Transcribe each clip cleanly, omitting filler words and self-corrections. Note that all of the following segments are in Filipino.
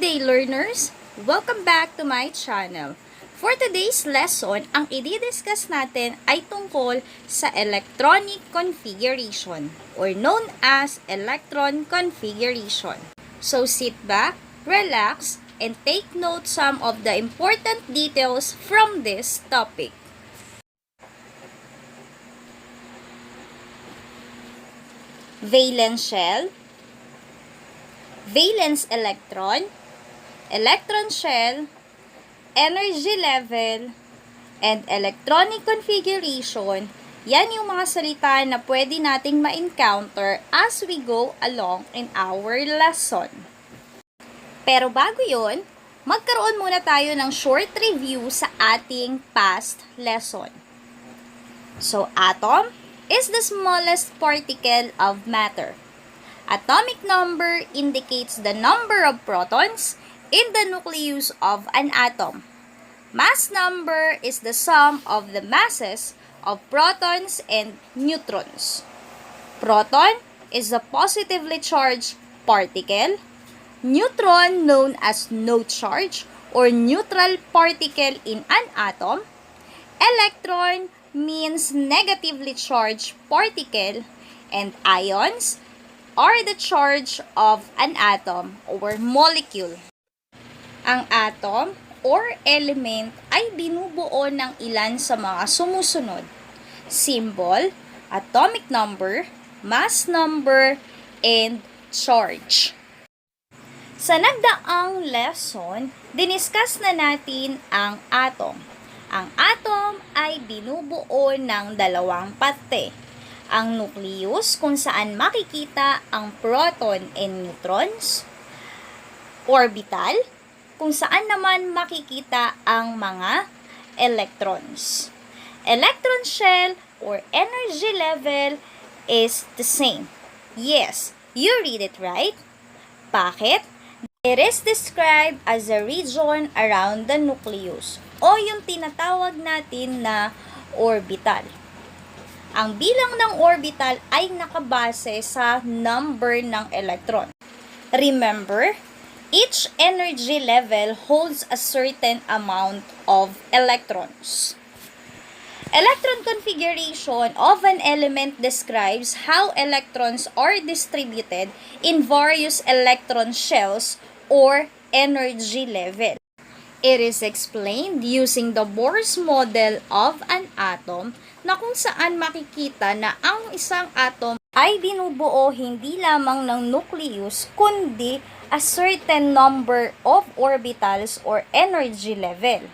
Good day, learners! Welcome back to my channel. For today's lesson, ang i-discuss natin ay tungkol sa electronic configuration or known as electron configuration. So sit back, relax, and take note some of the important details from this topic. Valence shell, valence electron, electron shell, energy level, and electronic configuration. Yan yung mga salita na pwede nating ma-encounter as we go along in our lesson. Pero bago yun, magkaroon muna tayo ng short review sa ating past lesson. So, atom is the smallest particle of matter. Atomic number indicates the number of protons in the nucleus of an atom. Mass number is the sum of the masses of protons and neutrons. Proton is a positively charged particle. Neutron, known as no charge or neutral particle in an atom. Electron means negatively charged particle, and ions are the charge of an atom or molecule. Ang atom or element ay binubuo ng ilan sa mga sumusunod: symbol, atomic number, mass number, and charge. Sa nagdaang lesson, diniscuss na natin ang atom. Ang atom ay binubuo ng dalawang parte. Ang nucleus kung saan makikita ang proton and neutrons, orbital kung saan naman makikita ang mga electrons. Electron shell or energy level is the same. Yes, you read it right. Bakit? It is described as a region around the nucleus o yung tinatawag natin na orbital. Ang bilang ng orbital ay nakabase sa number ng electron. Remember, each energy level holds a certain amount of electrons. Electron configuration of an element describes how electrons are distributed in various electron shells or energy level. It is explained using the Bohr's model of an atom na kung saan makikita na ang isang atom ay binubuo hindi lamang ng nucleus kundi a certain number of orbitals or energy level.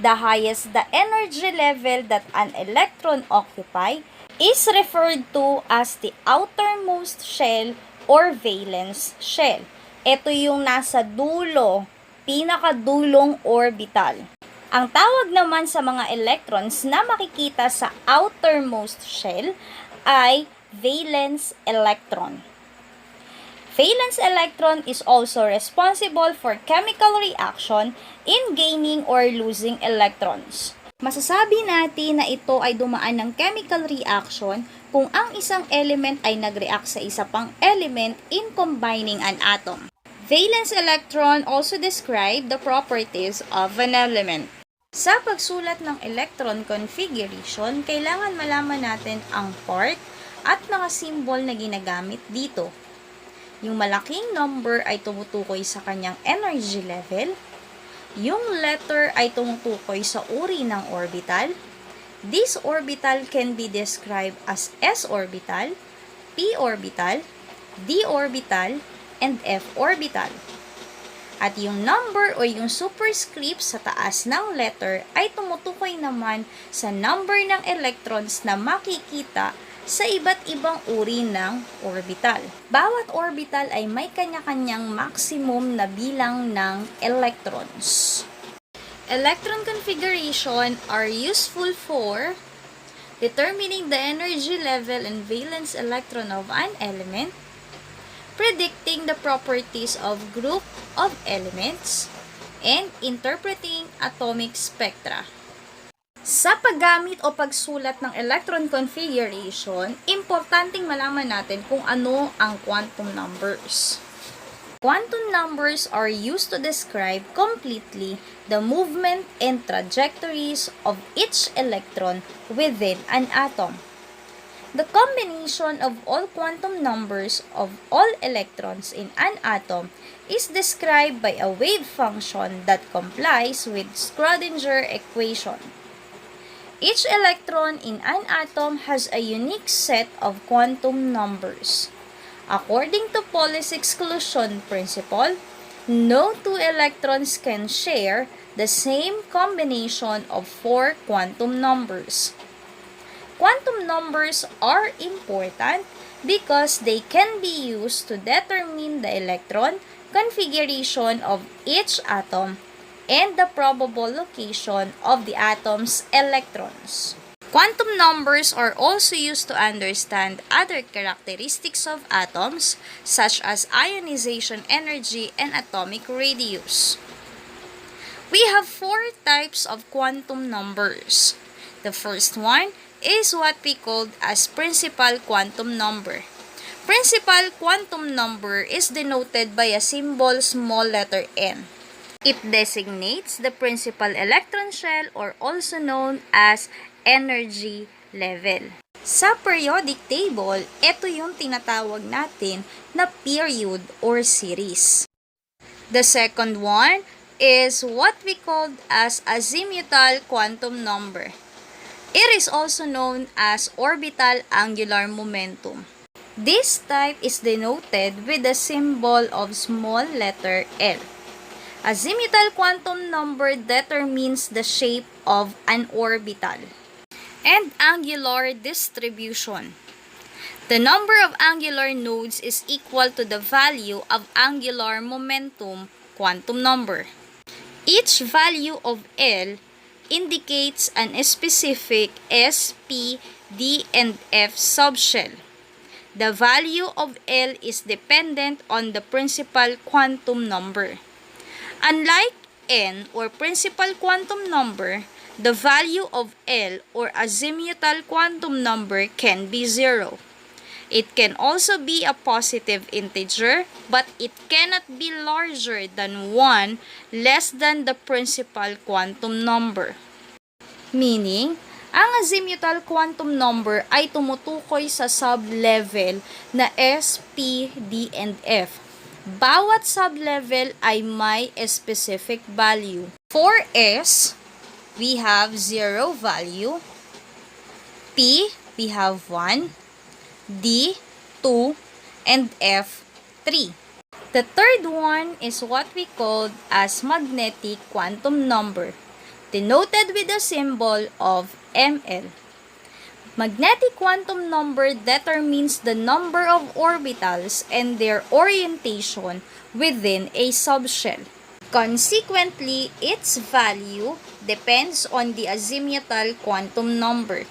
The highest the energy level that an electron occupy is referred to as the outermost shell or valence shell. Ito yung nasa dulo, pinakadulong orbital. Ang tawag naman sa mga electrons na makikita sa outermost shell ay valence electron. Valence electron is also responsible for chemical reaction in gaining or losing electrons. Masasabi natin na ito ay dumaan ng chemical reaction kung ang isang element ay nag-react sa isa pang element in combining an atom. Valence electron also describe the properties of an element. Sa pagsulat ng electron configuration, kailangan malaman natin ang part at mga symbol na ginagamit dito. Yung malaking number ay tumutukoy sa kanyang energy level. Yung letter ay tumutukoy sa uri ng orbital. This orbital can be described as s orbital, p orbital, d orbital, and f orbital. At yung number o yung superscript sa taas ng letter ay tumutukoy naman sa number ng electrons na makikita sa iba't ibang uri ng orbital. Bawat orbital ay may kanya-kanyang maximum na bilang ng electrons. Electron configuration are useful for determining the energy level and valence electron of an element, predicting the properties of group of elements, and interpreting atomic spectra. Sa paggamit o pagsulat ng electron configuration, importanteng malaman natin kung ano ang quantum numbers. Quantum numbers are used to describe completely the movement and trajectories of each electron within an atom. The combination of all quantum numbers of all electrons in an atom is described by a wave function that complies with Schrödinger equation. Each electron in an atom has a unique set of quantum numbers. According to Polis exclusion principle, no two electrons can share the same combination of 4 quantum numbers. Quantum numbers are important because they can be used to determine the electron configuration of each atom and the probable location of the atom's electrons. Quantum numbers are also used to understand other characteristics of atoms, such as ionization energy and atomic radius. We have 4 types of quantum numbers. The first one is what we call as principal quantum number. Principal quantum number is denoted by a symbol small letter n. It designates the principal electron shell, or also known as energy level. Sa periodic table, ito yung tinatawag natin na period or series. The second one is what we call as azimuthal quantum number. It is also known as orbital angular momentum. This type is denoted with the symbol of small letter L. Azimuthal quantum number determines the shape of an orbital and angular distribution. The number of angular nodes is equal to the value of angular momentum quantum number. Each value of L indicates an specific S, P, D, and F subshell. The value of L is dependent on the principal quantum number. Unlike N or principal quantum number, the value of L or azimuthal quantum number can be 0. It can also be a positive integer, but it cannot be larger than 1 less than the principal quantum number. Meaning, ang azimuthal quantum number ay tumutukoy sa sub-level na S, P, D, and F. Bawat sub-level ay may specific value. For S, we have 0 value. P, we have 1. D, 2. And F, 3. The third one is what we call as magnetic quantum number, denoted with the symbol of Ml. Magnetic quantum number determines the number of orbitals and their orientation within a subshell. Consequently, its value depends on the azimuthal quantum number.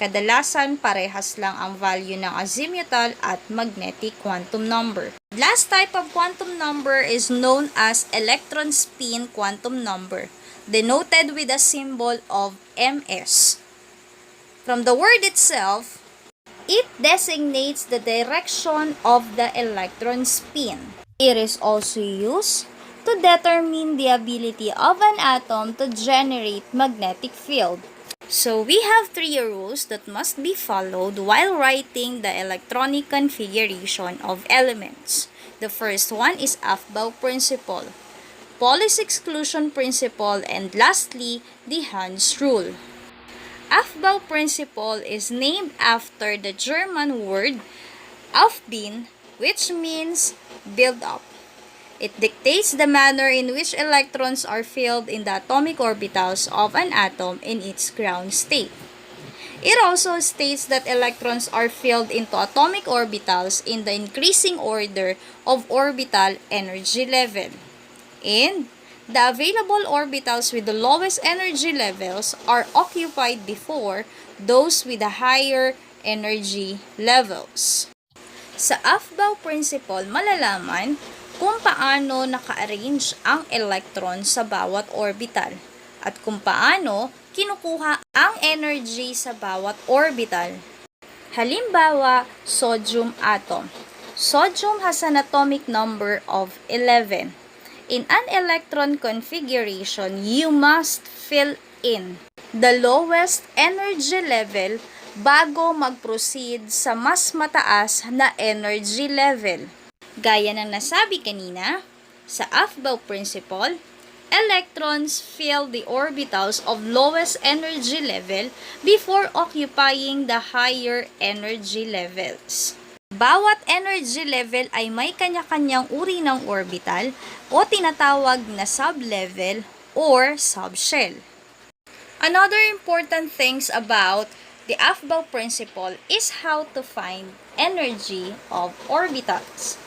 Kadalasan, parehas lang ang value ng azimuthal at magnetic quantum number. Last type of quantum number is known as electron spin quantum number, denoted with a symbol of Ms. From the word itself, it designates the direction of the electron spin. It is also used to determine the ability of an atom to generate magnetic field. So we have 3 rules that must be followed while writing the electronic configuration of elements. The first one is Aufbau principle, Polis exclusion principle, and lastly, the Hans rule. Aufbau principle is named after the German word Aufbauen, which means build up. It dictates the manner in which electrons are filled in the atomic orbitals of an atom in its ground state. It also states that electrons are filled into atomic orbitals in the increasing order of orbital energy level. And the available orbitals with the lowest energy levels are occupied before those with the higher energy levels. Sa Aufbau principle, malalaman kung paano naka-arrange ang electron sa bawat orbital at kung paano kinukuha ang energy sa bawat orbital. Halimbawa, sodium atom. Sodium has an atomic number of 11. In an electron configuration, you must fill in the lowest energy level bago mag-proceed sa mas mataas na energy level. Gaya ng nasabi kanina, sa Aufbau principle, electrons fill the orbitals of lowest energy level before occupying the higher energy levels. Bawat energy level ay may kanya-kanyang uri ng orbital o tinatawag na sublevel or subshell. Another important things about the Aufbau principle is how to find energy of orbitals.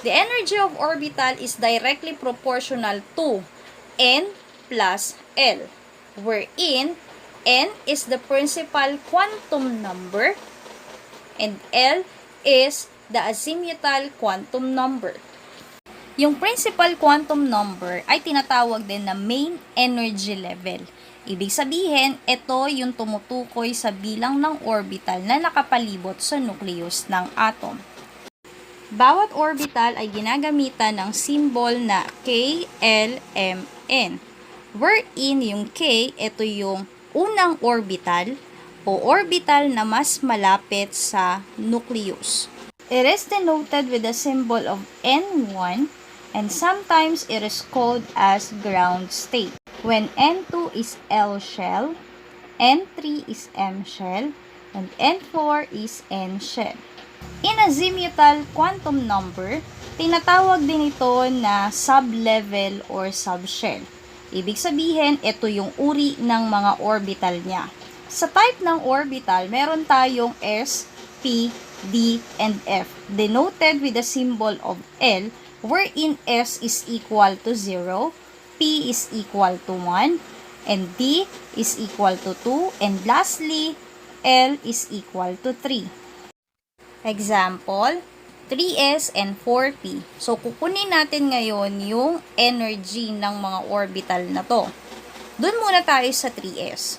The energy of orbital is directly proportional to n plus L, wherein n is the principal quantum number and L is the azimuthal quantum number. Yung principal quantum number ay tinatawag din na main energy level. Ibig sabihin, ito yung tumutukoy sa bilang ng orbital na nakapalibot sa nucleus ng atom. Bawat orbital ay ginagamitan ng symbol na K, L, M, N, wherein yung K, ito yung unang orbital o orbital na mas malapit sa nucleus. It is denoted with the symbol of N1 and sometimes it is called as ground state. When N2 is L shell, N3 is M shell, and N4 is N shell. In azimuthal quantum number, tinatawag din ito na sublevel or subshell. Ibig sabihin, ito yung uri ng mga orbital niya. Sa type ng orbital, meron tayong S, P, D, and F, denoted with the symbol of L, wherein S is equal to 0, P is equal to 1, and D is equal to 2, and lastly, L is equal to 3. Example, 3s and 4p. So, kukunin natin ngayon yung energy ng mga orbital na to. Doon muna tayo sa 3s.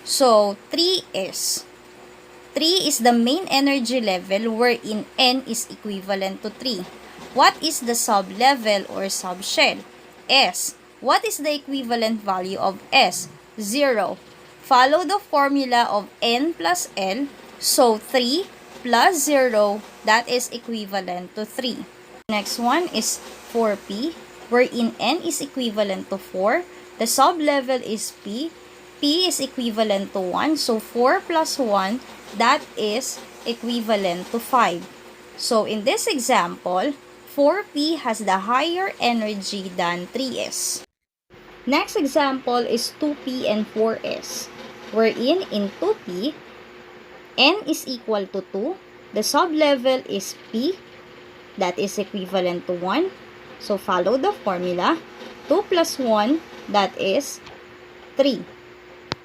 So, 3s. 3 is the main energy level wherein n is equivalent to 3. What is the sublevel or subshell? S. What is the equivalent value of S? 0. Follow the formula of n plus L. So, 3 plus 0, that is equivalent to 3. Next one is 4p, wherein n is equivalent to 4. The sublevel is p. P is equivalent to 1. So, 4 plus 1, that is equivalent to 5. So, in this example, 4p has the higher energy than 3s. Next example is 2p and 4s, wherein in 2p, n is equal to 2. The sublevel is p, that is equivalent to 1. So, follow the formula. 2 plus 1, that is 3.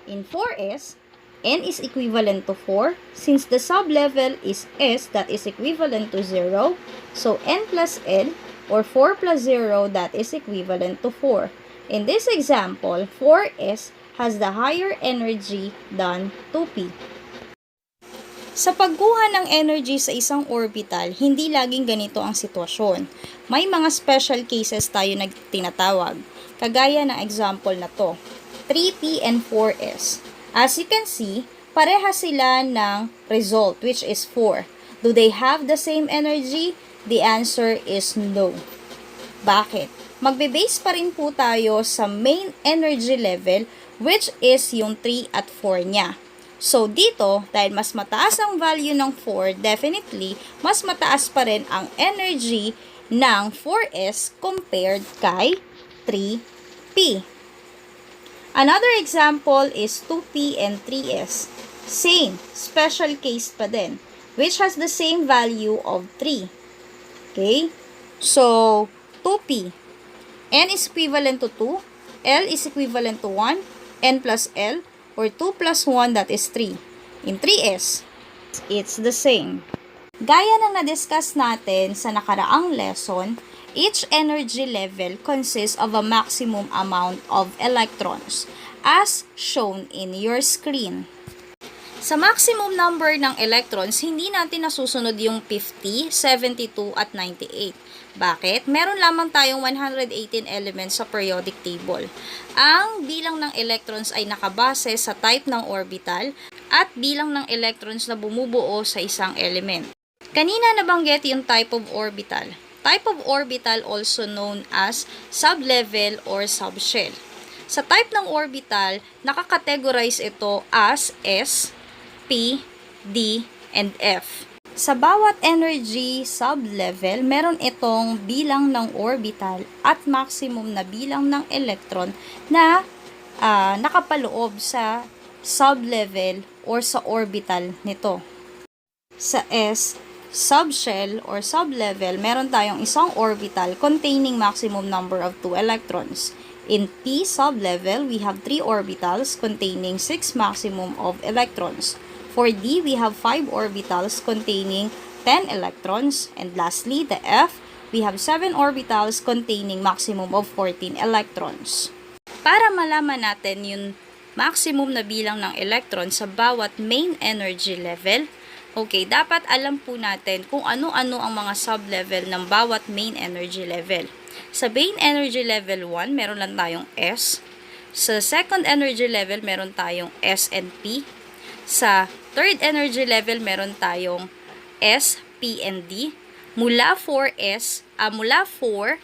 In 4s, n is equivalent to 4. Since the sublevel is s, that is equivalent to 0. So, n plus l, or 4 plus 0, that is equivalent to 4. In this example, 4s has the higher energy than 2p. Sa pagkuha ng energy sa isang orbital, hindi laging ganito ang sitwasyon. May mga special cases tayo na tinatawag, kagaya ng example na to, 3p and 4s. As you can see, pareha sila ng result, which is 4. Do they have the same energy? The answer is no. Bakit? Magbe-base pa rin po tayo sa main energy level, which is yung 3 at 4 niya. So, dito, dahil mas mataas ang value ng 4, definitely, mas mataas pa rin ang energy ng 4s compared kay 3p. Another example is 2p and 3s. Same, special case pa din, which has the same value of 3. Okay? So, 2p. N is equivalent to 2. L is equivalent to 1. N plus L, or 2 plus 1, that is 3. In 3s, it's the same. Gaya na na-discuss natin sa nakaraang lesson, each energy level consists of a maximum amount of electrons, as shown in your screen. Sa maximum number ng electrons, hindi natin nasusunod yung 50, 72, at 98. Bakit? Meron lamang tayong 118 elements sa periodic table. Ang bilang ng electrons ay nakabase sa type ng orbital at bilang ng electrons na bumubuo sa isang element. Kanina nabanggit yung type of orbital. Type of orbital also known as sublevel or subshell. Sa type ng orbital, nakakategorize ito as S, P, D, and F. Sa bawat energy sublevel, meron itong bilang ng orbital at maximum na bilang ng electron na nakapaloob sa sublevel or sa orbital nito. Sa S, subshell or sublevel, meron tayong isang orbital containing maximum number of 2 electrons. In P sublevel, we have 3 orbitals containing 6 maximum of electrons. For D, we have 5 orbitals containing 10 electrons. And lastly, the F, we have 7 orbitals containing maximum of 14 electrons. Para malaman natin yung maximum na bilang ng electrons sa bawat main energy level, okay, dapat alam po natin kung ano-ano ang mga sublevel ng bawat main energy level. Sa main energy level 1, meron lang tayong S. Sa second energy level, meron tayong S and P. Sa third energy level, meron tayong S, P, and D. Mula 4, 5,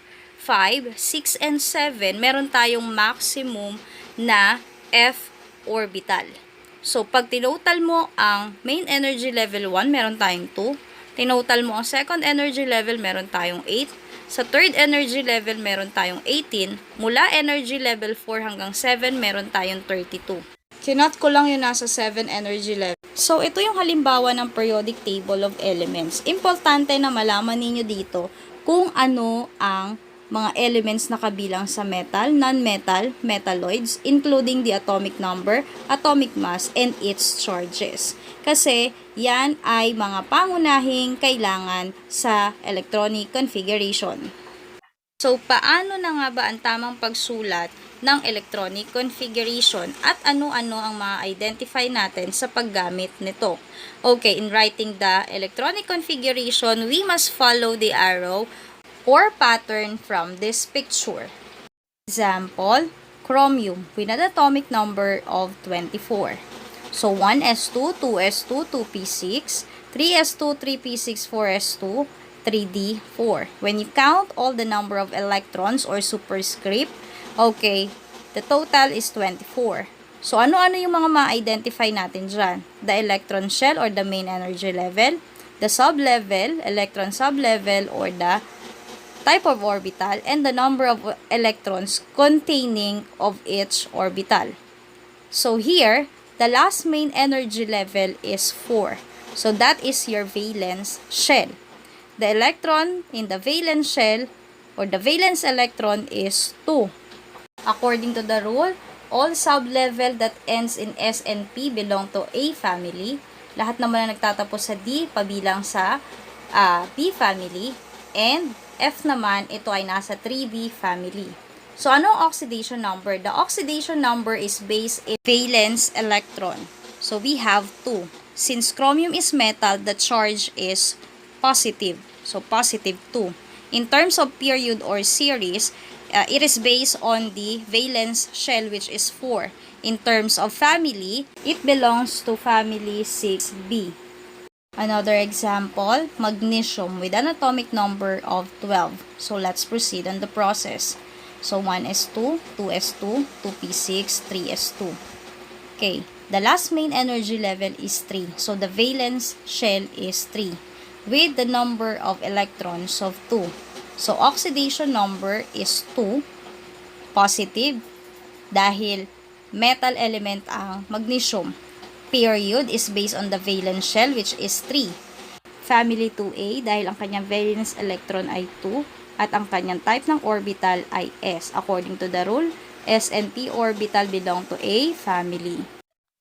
6, and 7, meron tayong maximum na F orbital. So, pag tinotal mo ang main energy level 1, meron tayong 2. Tinotal mo ang second energy level, meron tayong 8. Sa third energy level, meron tayong 18. Mula energy level 4 hanggang 7, meron tayong 32. Kinot ko lang yung nasa 7 energy level. So, ito yung halimbawa ng periodic table of elements. Importante na malaman ninyo dito kung ano ang mga elements na kabilang sa metal, non-metal, metalloids, including the atomic number, atomic mass, and its charges. Kasi, yan ay mga pangunahing kailangan sa electronic configuration. So, paano na nga ba ang tamang pagsulat ng electronic configuration at ano-ano ang ma-identify natin sa paggamit nito? Okay, in writing the electronic configuration, we must follow the arrow or pattern from this picture. Example, chromium with an atomic number of 24. So, 1s2, 2s2, 2p6, 3s2, 3p6, 4s2, 3d4. When you count all the number of electrons or superscript, okay, the total is 24. So, ano-ano yung mga ma-identify natin dyan? The electron shell or the main energy level, the sublevel, electron sublevel, or the type of orbital, and the number of electrons containing of each orbital. So, here, the last main energy level is 4. So, that is your valence shell. The electron in the valence shell or the valence electron is 2. According to the rule, all sublevel that ends in S and P belong to A family. Lahat naman na nagtatapos sa D, pabilang sa B family. And F naman, ito ay nasa 3B family. So, anong oxidation number? The oxidation number is based in valence electron. So, we have 2. Since chromium is metal, the charge is positive. So, positive 2. In terms of period or series, it is based on the valence shell, which is 4. In terms of family, it belongs to family 6B. Another example, magnesium with an atomic number of 12. So, let's proceed on the process. So, 1s2, 2s2, 2p6, 3s2. Okay, the last main energy level is 3. So, the valence shell is 3 with the number of electrons of 2. So, oxidation number is 2, positive, dahil metal element ang magnesium. Period is based on the valence shell, which is 3. Family 2A, dahil ang kanyang valence electron ay 2, at ang kanyang type ng orbital ay S. According to the rule, S and P orbital belong to A family.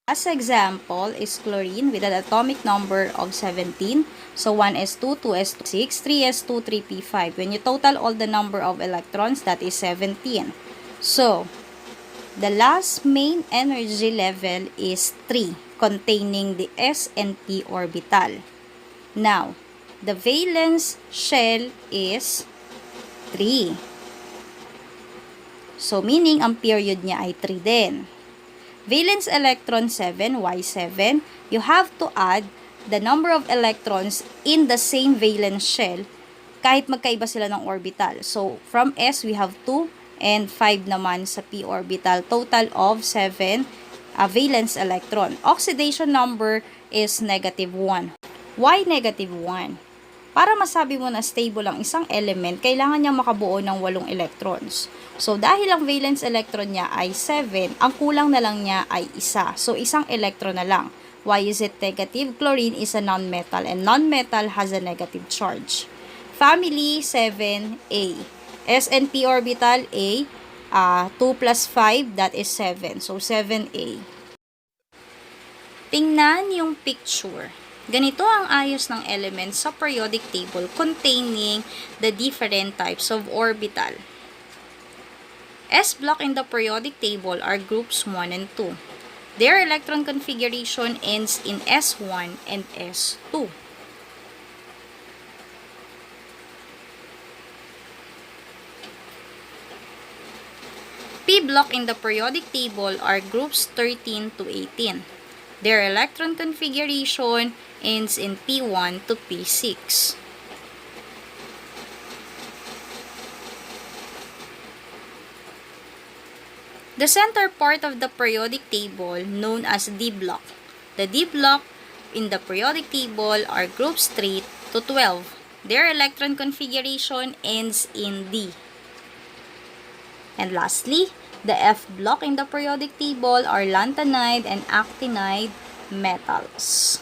As example is chlorine with an atomic number of 17. So, 1s2, 2s2, 6, 3s2, 3p5. When you total all the number of electrons, that is 17. So, The last main energy level is 3, containing the s and p orbital. Now, the valence shell is 3. So, meaning, ang period niya ay 3 din. Valence electron 7, Y7, you have to add the number of electrons in the same valence shell kahit magkaiba sila ng orbital. So, from S, we have 2 and 5 naman sa p orbital. Total of 7 valence electron. Oxidation number is -1. Why -1? Para masabi mo na stable ang isang element, kailangan niya makabuo ng 8 electrons. So, dahil ang valence electron niya ay 7, ang kulang na lang niya ay 1. So, isang electron na lang. Why is it negative? Chlorine is a nonmetal and nonmetal has a negative charge. Family 7A. S and p orbital A, 2 plus 5, that is 7. So, 7A. Tingnan yung picture. Ganito ang ayos ng elements sa periodic table containing the different types of orbital. S block in the periodic table are groups 1 and 2. Their electron configuration ends in S1 and S2. P block in the periodic table are groups 13 to 18. Their electron configuration ends in P1 to P6. The center part of the periodic table, known as D block. The D block in the periodic table are groups 3 to 12. Their electron configuration ends in D. And lastly, the F block in the periodic table are lanthanide and actinide metals.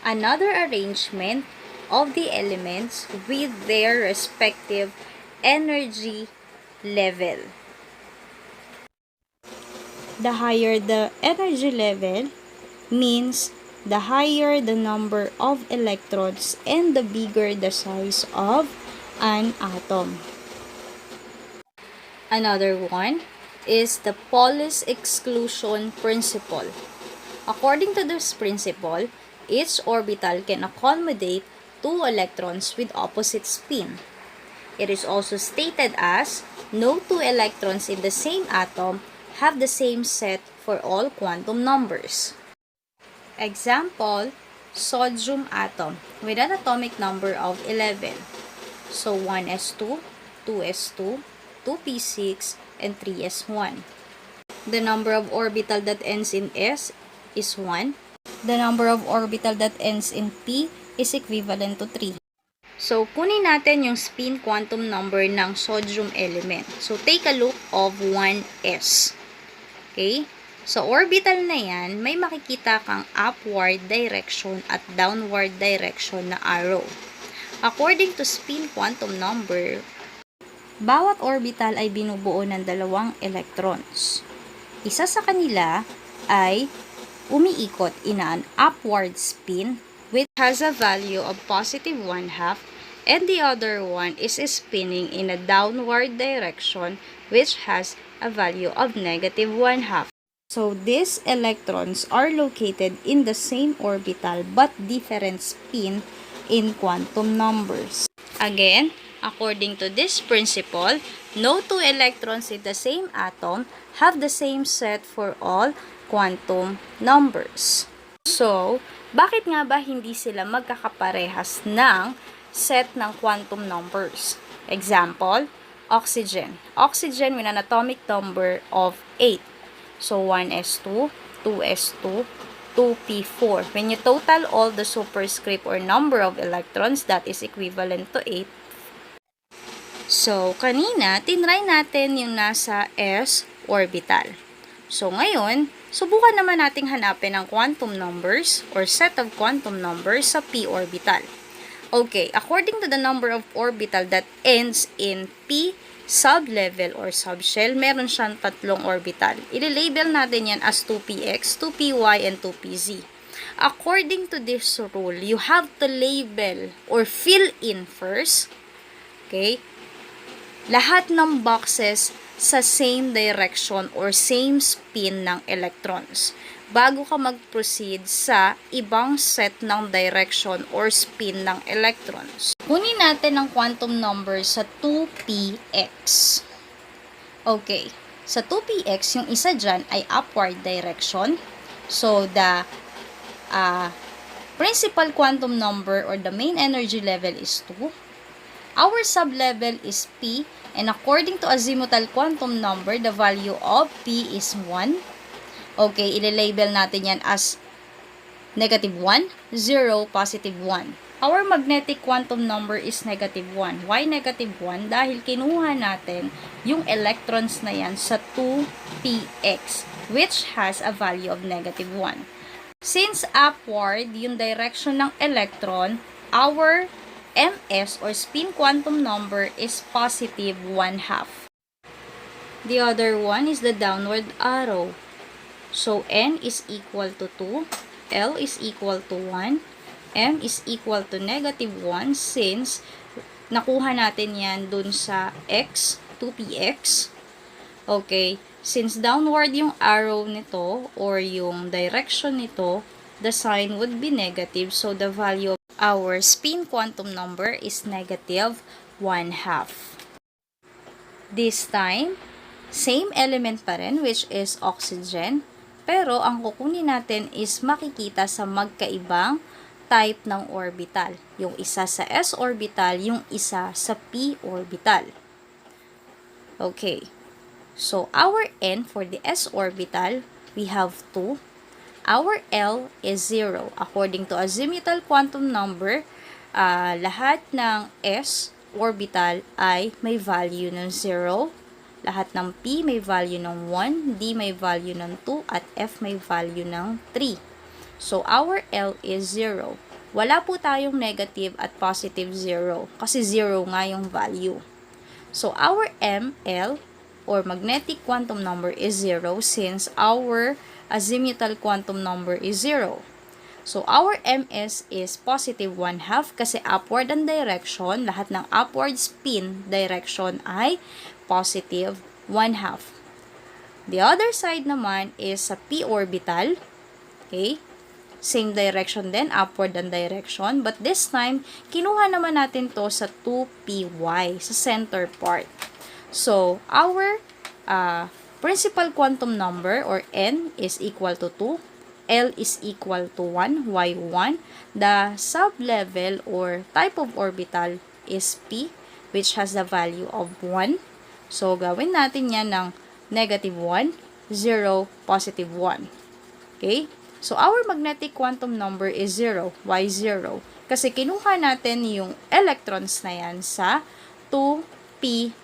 Another arrangement of the elements with their respective energy level. The higher the energy level means the higher the number of electrons and the bigger the size of an atom. Another one is the Polis exclusion principle. According to this principle, each orbital can accommodate 2 electrons with opposite spin. It is also stated as no 2 electrons in the same atom have the same set for all quantum numbers. Example, sodium atom with an atomic number of 11. So 1s2, 2s2, 2p6, and 3s1. The number of orbital that ends in S is 1. The number of orbital that ends in P is equivalent to 3. So, kunin natin yung spin quantum number ng sodium element. So, take a look of 1s. Okay? So, orbital na yan, may makikita kang upward direction at downward direction na arrow. According to spin quantum number, bawat orbital ay binubuo ng 2 electrons. Isa sa kanila ay umiikot in an upward spin which has a value of positive 1/2 and the other one is spinning in a downward direction which has a value of negative 1/2. So these electrons are located in the same orbital but different spin in quantum numbers. Again, according to this principle, no 2 electrons in the same atom have the same set for all quantum numbers. So, bakit nga ba hindi sila magkakaparehas ng set ng quantum numbers? Example, oxygen. Oxygen with an atomic number of 8. So, 1s2, 2s2, 2p4. When you total all the superscript or number of electrons, that is equivalent to 8. So, kanina, tinry natin yung nasa s orbital. So, ngayon, subukan naman nating hanapin ang quantum numbers or set of quantum numbers sa p orbital. Okay, according to the number of orbital that ends in p sublevel or subshell, meron siyang 3 orbital. I-label natin yan as 2px, 2py, and 2pz. According to this rule, you have to label or fill in first, okay, lahat ng boxes sa same direction or same spin ng electrons bago ka mag-proceed sa ibang set ng direction or spin ng electrons. Kunin natin ang quantum number sa 2px. Okay, sa 2px, yung isa dyan ay upward direction. So, the principal quantum number or the main energy level is 2. Our sublevel is p, and according to azimuthal quantum number, the value of p is 1. Okay, ililabel natin yan as negative 1, 0, positive 1. Our magnetic quantum number is negative 1. Why negative 1? Dahil kinuha natin yung electrons na yan sa 2px, which has a value of negative 1. Since upward yung direction ng electron, our ms or spin quantum number is positive 1/2. The other one is the downward arrow. So, n is equal to 2, L is equal to 1, M is equal to negative 1 since nakuha natin yan dun sa x, 2px. Okay, since downward yung arrow nito or yung direction nito, the sign would be negative. So, the value of our spin quantum number is negative 1/2. This time, same element pa rin, which is oxygen. Pero, ang kukunin natin is makikita sa magkaibang type ng orbital. Yung isa sa s orbital, yung isa sa p orbital. Okay. So, our n for the s orbital, we have 2. Our L is 0. According to azimuthal quantum number, lahat ng s orbital ay may value ng 0. Lahat ng P may value ng 1, D may value ng 2, at F may value ng 3. So, our L is 0. Wala po tayong negative at positive 0 kasi 0 nga yung value. So, our ML or magnetic quantum number is 0 since our azimuthal quantum number is 0. So, our MS is positive 1/2 kasi upward ang direction, lahat ng upward spin direction ay positive 1/2. The other side naman is sa p orbital. Okay? Same direction din, upward ang direction. But this time, kinuha naman natin to sa 2py, sa center part. So, our principal quantum number or n is equal to 2. L is equal to 1, y 1. The sublevel or type of orbital is p, which has the value of 1. So, gawin natin yan ng negative 1, 0, positive 1. Okay? So, our magnetic quantum number is 0, y 0. Kasi kinuha natin yung electrons na yan sa 2py,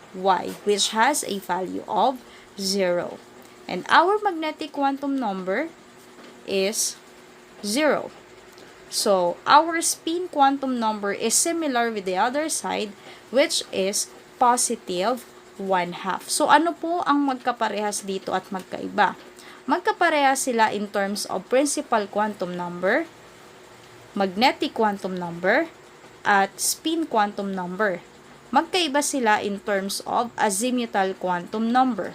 which has a value of 0. And our magnetic quantum number is 0. So, our spin quantum number is similar with the other side, which is positive 1/2. So, ano po ang magkaparehas dito at magkaiba? Magkaparehas sila in terms of principal quantum number, magnetic quantum number, at spin quantum number. Magkaiba sila in terms of azimuthal quantum number.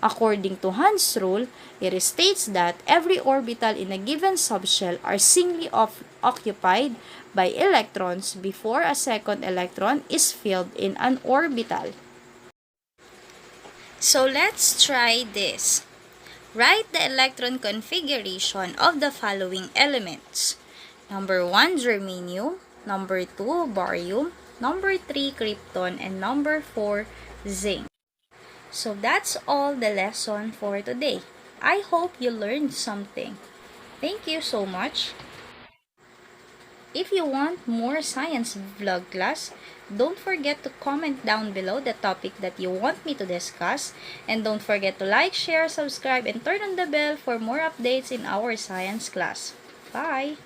According to Hans' rule, it states that every orbital in a given subshell are singly occupied by electrons before a second electron is filled in an orbital. So let's try this. Write the electron configuration of the following elements. Number 1, germanium. Number 2, barium. Number 3, krypton. And number 4, zinc. So that's all the lesson for today. I hope you learned something. Thank you so much. If you want more science vlog class, don't forget to comment down below the topic that you want me to discuss. And don't forget to like, share, subscribe, and turn on the bell for more updates in our science class. Bye!